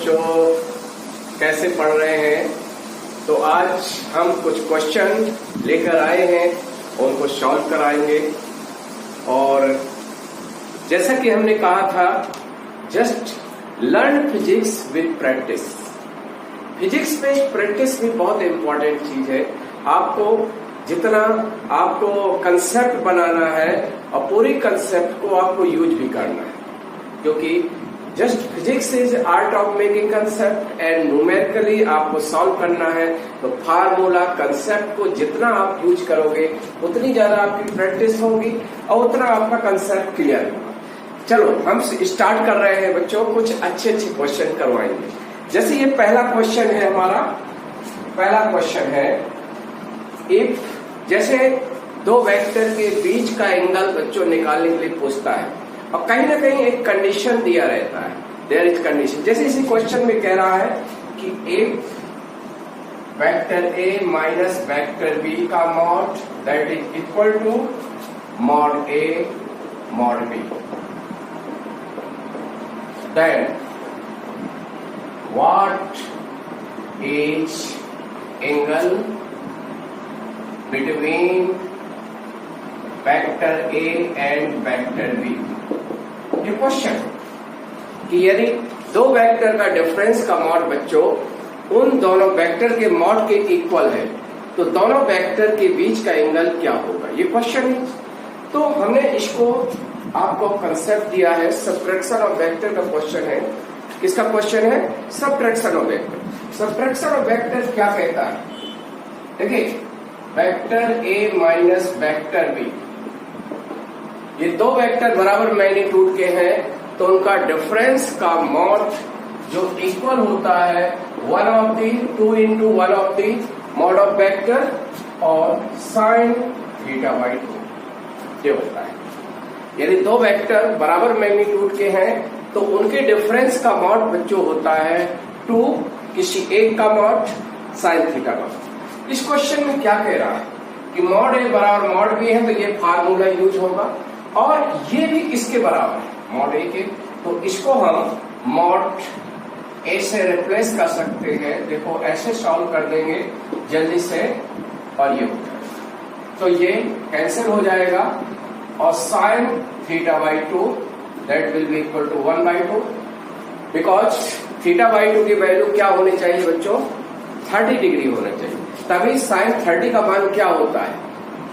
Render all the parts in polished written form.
बच्चों, कैसे पढ़ रहे हैं? तो आज हम कुछ क्वेश्चन लेकर आए हैं, उनको सॉल्व कराएंगे। और जैसा कि हमने कहा था, just learn physics with practice. Physics में प्रैक्टिस भी बहुत इंपॉर्टेंट चीज है। आपको जितना आपको कंसेप्ट बनाना है और पूरी कंसेप्ट को आपको यूज भी करना है, क्योंकि just physics is art of making concept and numerically आपको सॉल्व करना है। तो फार्मूला कंसेप्ट को जितना आप यूज करोगे उतनी ज्यादा आपकी प्रैक्टिस होगी और उतना आपका कंसेप्ट क्लियर होगा। चलो हम स्टार्ट कर रहे हैं बच्चों, कुछ अच्छे अच्छे क्वेश्चन करवाएंगे। जैसे ये पहला क्वेश्चन है हमारा, पहला क्वेश्चन है इफ, जैसे दो वेक्टर के बीच का एंगल बच्चों निकालने के लिए पूछता है और कहीं ना कहीं एक कंडीशन दिया रहता है, देयर इज कंडीशन। जैसे इसी क्वेश्चन में कह रहा है कि if vector A minus vector B का mod that is equal to mod A mod B, then what is angle between vector A and vector B. ये क्वेश्चन कि यदि दो वेक्टर का डिफरेंस का मॉड बच्चों उन दोनों वेक्टर के मॉड के इक्वल है, तो दोनों वेक्टर के बीच का एंगल क्या होगा, ये क्वेश्चन है। तो हमने इसको आपको कंसेप्ट दिया है, सब्ट्रैक्शन ऑफ वेक्टर का क्वेश्चन है। किसका क्वेश्चन है? Subtraction of vector. Subtraction of vector क्या कहता है? देखिए, vector A minus vector B, ये दो वेक्टर बराबर मैग्नीट्यूड के हैं, तो उनका डिफरेंस का मॉड जो इक्वल होता है 1 of the 2 into 1 of the mod of vector और साइन थीटा बाई 2 ये होता है। यदि दो वेक्टर बराबर मैग्नीट्यूड के हैं तो उनके डिफरेंस का मॉड बच्चों होता है 2 किसी एक का मॉड साइन थीटा का। इस क्वेश्चन में क्या कह रहा है कि मॉड ए बराबर मॉड बी है, तो ये फार्मूला यूज होगा और ये भी किसके बराबर है? मॉड ए के। तो इसको हम मॉड ए से रिप्लेस कर सकते हैं। देखो ऐसे सॉल्व कर देंगे जल्दी से और ये हो जाएगा, तो ये कैंसिल हो जाएगा और sine theta by 2 that will be equal to 1 by 2, because theta by 2 की वैल्यू क्या होनी चाहिए बच्चों? 30 डिग्री होना चाहिए, तभी साइन 30 का मान क्या होता है?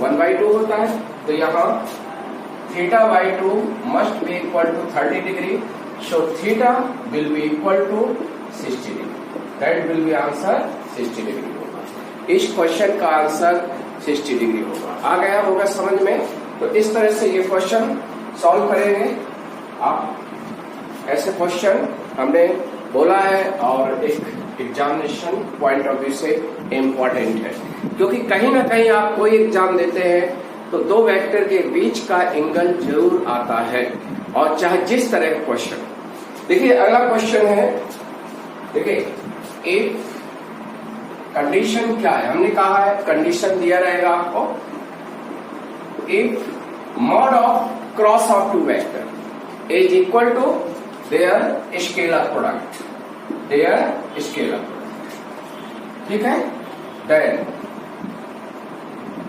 1 बाई 2 होता है। तो यहाँ theta by 2 must be equal to 30 degree, so theta will be equal to 60 degree, that will be answer 60 degree होगा। इस क्वेश्चन का आंसर 60 डिग्री होगा। आ गया होगा समझ में? तो इस तरह से ये क्वेश्चन सॉल्व करेंगे आप। ऐसे क्वेश्चन हमने बोला है और एक एग्जामिनेशन पॉइंट ऑफ व्यू से इम्पोर्टेंट है, क्योंकि कहीं ना कहीं आप कोई एग्जाम देते हैं तो दो वेक्टर के बीच का एंगल जरूर आता है, और चाहे जिस तरह का क्वेश्चन। देखिए अगला क्वेश्चन है, देखिए एक कंडीशन क्या है, हमने कहा है कंडीशन दिया रहेगा आपको, if mod of cross of two vector is equal to their scalar product, their scalar product, ठीक है। देन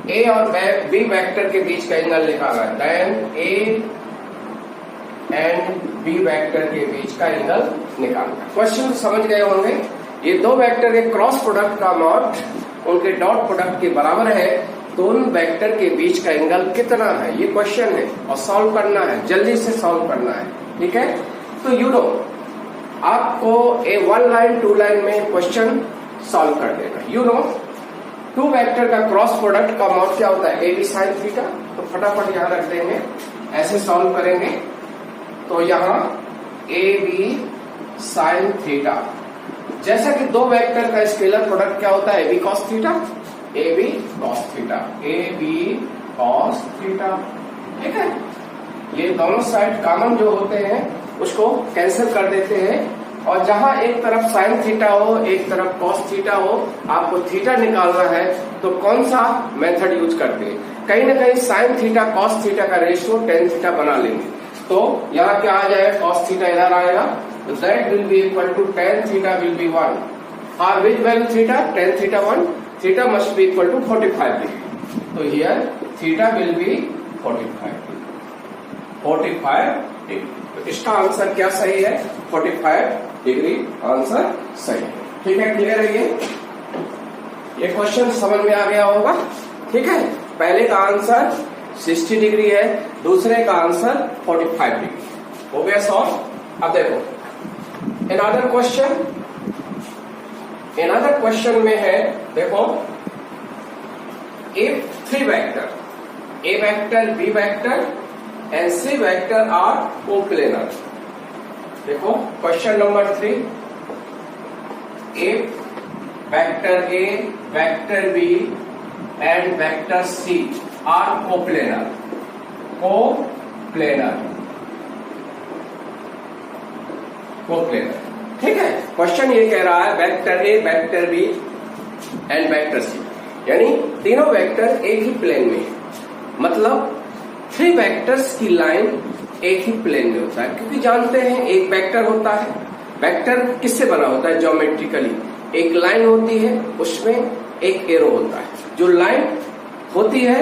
ए और बी वेक्टर के बीच का एंगल निकाला है, then A and B vector के बीच का एंगल निकालना। क्वेश्चन समझ गए होंगे। ये दो वेक्टर के क्रॉस प्रोडक्ट का मॉड उनके डॉट प्रोडक्ट के बराबर है, तो उन वेक्टर के बीच का एंगल कितना है, ये क्वेश्चन है और सॉल्व करना है, जल्दी से सॉल्व करना है, ठीक है। तो यू नो आपको ए 1 लाइन 2 लाइन में क्वेश्चन सॉल्व कर देना। यू नो टू वेक्टर का क्रॉस प्रोडक्ट का मॉड क्या होता है? A B sine theta. तो फटाफट यहां रख देंगे, ऐसे सॉल्व करेंगे। तो यहां ए बी साइन थीटा, जैसा कि दो वेक्टर का स्केलर प्रोडक्ट क्या होता है? A B cos theta, A B cos theta, A B cos theta, ठीक है। ये दोनों साइड कॉमन जो होते हैं उसको कैंसिल कर देते हैं, और जहां एक तरफ साइन थीटा हो एक तरफ कॉस थीटा हो, आपको थीटा निकालना है तो कौन सा मेथड यूज करते हैं? कहीं ना कहीं साइन थीटा कॉस थीटा का रेशियो टेन थीटा बना लेंगे। तो यहाँ क्या आ जाएगा? कॉस थीटा इधर आएगा तो that will be equal to tan theta will be 1. Or which value theta? Tan theta 1. Theta must be equal to 45 degree. So here theta will be 45 degree. 45 degree. तो इसका आंसर क्या सही है? 45 degree answer सही है। ठीक है, clear है ये क्वेश्चन समझ में आ गया होगा। ठीक है, पहले का आंसर 60 डिग्री है, दूसरे का आंसर 45 डिग्री हो गया सॉल्व। अब देखो another question में है, देखो if 3 vector A vector, B vector and C vector are coplanar। देखो question number 3, if vector A, vector B and vector C are coplanar। ठीक है, क्वेश्चन ये कह रहा है vector A, vector B and vector C, यानी तीनों vector एक ही प्लेन में है। मतलब 3 वेक्टर्स की लाइन एक ही प्लेन में होता है, क्योंकि जानते हैं एक वेक्टर होता है, वेक्टर किससे बना होता है? ज्योमेट्रिकली एक लाइन होती है, उसमें एक एरो होता है। जो लाइन होती है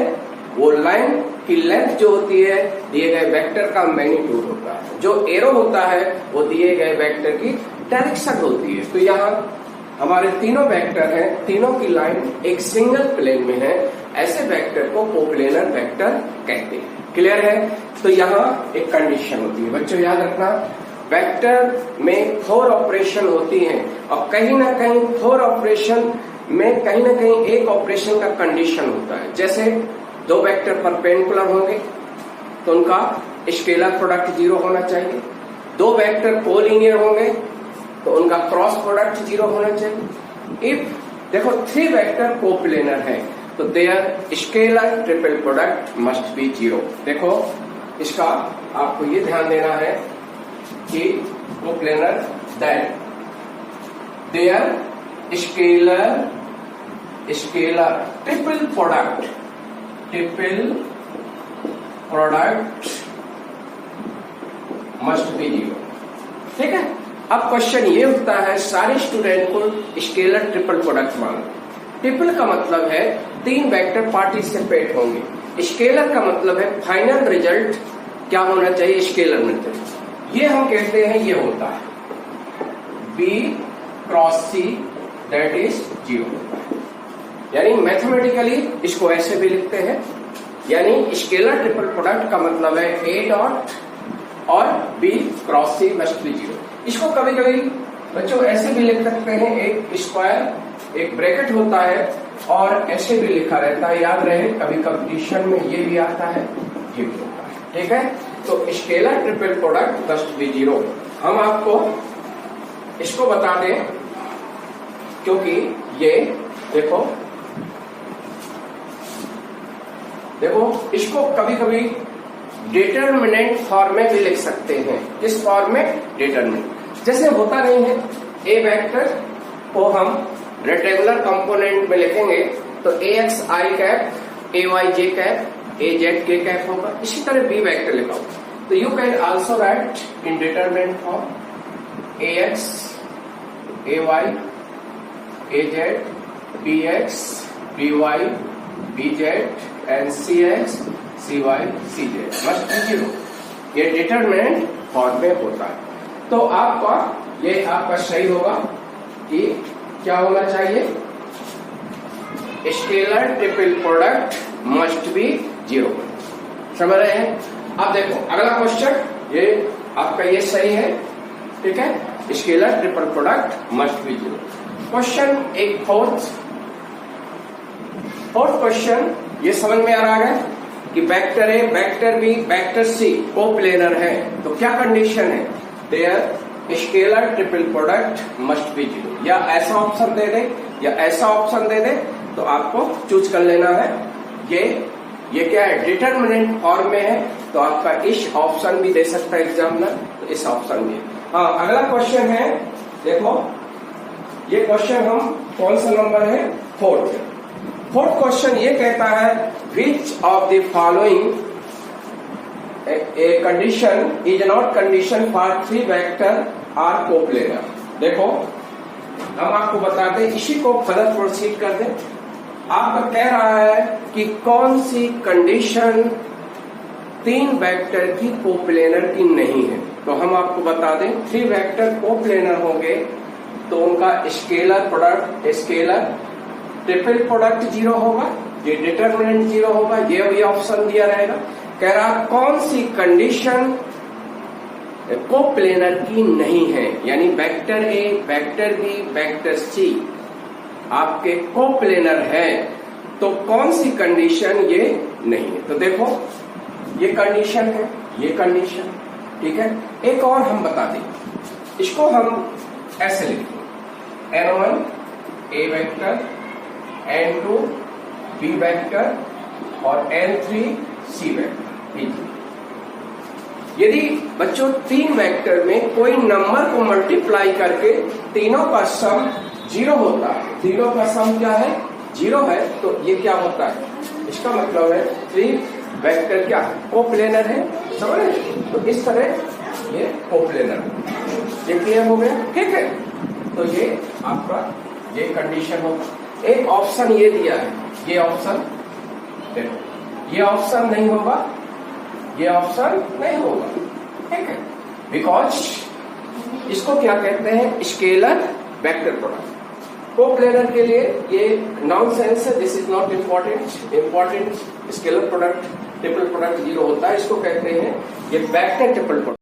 वो लाइन की लेंथ जो होती है दिए गए वेक्टर का मैग्नीट्यूड होता है, जो एरो होता है वो दिए गए वेक्टर की डायरेक्शन होती है। तो यहाँ हमारे तीनों वेक्टर हैं, तीनों की लाइन एक सिंगल प्लेन में है, ऐसे वेक्टर को कोप्लेनर वेक्टर कहते हैं। क्लियर है? तो यहाँ एक कंडीशन होती है, बच्चों याद रखना, वेक्टर में 4 ऑपरेशन होती हैं और कहीं ना कहीं 4 ऑपरेशन में कहीं ना कहीं एक ऑपरेशन का कंडीशन होता है। जैसे 2 वेक्टर परपेंडिकुलर होंगे तो उनका स्केलर प्रोडक्ट 0 होना चाहिए, 2 वेक्टर कोलिनियर होंगे तो उनका क्रॉस प्रोडक्ट 0 होना चाहिए। इफ देखो 3 वेक्टर कोप्लेनर है तो their scalar triple product must be 0। देखो इसका आपको ये ध्यान देना है कि coplanar that their scalar triple product must be 0। ठीक है, अब क्वेश्चन ये उठता है, सारे स्टूडेंट को स्केलर ट्रिपल प्रोडक्ट मानो। ट्रिपल का मतलब है 3 वेक्टर पार्टिसिपेट होंगे, स्केलर का मतलब है फाइनल रिजल्ट क्या होना चाहिए? स्केलर में ये हम कहते हैं ये होता है B cross C that is 0 होता है। यानी मैथमेटिकली इसको ऐसे भी लिखते हैं, यानी स्केलर ट्रिपल प्रोडक्ट का मतलब है A डॉट और B cross C must be 0। इसको कभी कभी बच्चों ऐसे भी लिख सकते हैं, एक स्क्वायर एक ब्रैकेट होता है और ऐसे भी लिखा रहता है, याद रहे कभी कंपटीशन में ये भी आता है ये भी होता है। ठीक है, तो scalar triple product must be 0। हम आपको इसको बता दें क्योंकि ये देखो इसको कभी कभी डिटरमिनेंट फॉर्म में भी लिख सकते हैं। किस फॉर्म में? डिटरमिनेंट। जैसे होता नहीं है ए वेक्टर को हम रेक्टेंगुलर कंपोनेंट में लिखेंगे तो ax i cap ay j cap az k cap होगा, इसी तरह बी वेक्टर लिखा होगा। तो you can also right in determinant form ax ay az bx by bz and cx cy cz must be 0। ये डिटरमिनेंट फॉर्म में होता है। तो आपका सही होगा कि क्या होना चाहिए? Scalar triple product must be 0। समझ रहे हैं? अब देखो अगला क्वेश्चन, ये आपका ये सही है। ठीक है, scalar triple product must be 0। Question एक फोर्थ क्वेश्चन ये समझ में आ रहा है कि vector A, vector B, vector C coplanar है तो क्या कंडीशन है? Their scalar triple product must be 0। या ऐसा ऑप्शन दे दे या ऐसा ऑप्शन दे दे, तो आपको चूज कर लेना है। ये क्या है? डिटरमिनेंट फॉर्म में है तो आपका इस ऑप्शन भी दे सकता है एग्जामिनर, तो इस ऑप्शन भी। हाँ, अगला क्वेश्चन है, देखो ये क्वेश्चन हम कौन सा नंबर है? फोर्थ क्वेश्चन ये कहता है which of the following a condition is not condition for 3 vector are coplanar. देखो हम आपको बताते हैं, इसी को फर्दर प्रोसीड कर दें। आपका कह रहा है कि कौन सी कंडीशन 3 वेक्टर की कोप्लेनर की नहीं है। तो हम आपको बता दें 3 वेक्टर कोप्लेनर होंगे तो उनका scalar product, scalar triple product 0 होगा, ये डिटरमिनेंट 0 होगा, ये ऑप्शन दिया रहेगा। कह रहा कौन सी कंडीशन कोप्लेनर की नहीं है, यानी vector A, vector B, vector C आपके कोप्लेनर है तो कौन सी कंडीशन ये नहीं है। तो देखो ये कंडीशन है, ये कंडीशन, ठीक है। एक और हम बता दें, इसको हम ऐसे लिखेंगे N1 ए वेक्टर, N2 बी वेक्टर और N3 सी वेक्टर। ठीक है, यदि बच्चों 3 वेक्टर में कोई नंबर को मल्टीप्लाई करके तीनों का सम 0 होता है, तीनों का सम क्या है 0 है, तो ये क्या होता है, इसका मतलब है 3 वेक्टर क्या है, कोप्लेनर है, समझ रहे? तो इस तरह ये कोप्लेनर, ये क्लियर हो गया, ठीक है। तो ये आपका ये कंडीशन होगा। एक ऑप्शन ये दिया है, ये ऑप्शन देखो, ये ऑप्शन नहीं होगा, ये ऑप्शन नहीं होगा, ठीक है, बिकॉज इसको क्या कहते हैं, स्केलर वेक्टर प्रोडक्ट। कोप्लेनर के लिए ये नॉनसेंस है, this is not important. Important scalar product, triple product 0 होता है, इसको कहते हैं ये वेक्टर ट्रिपल प्रोडक्ट।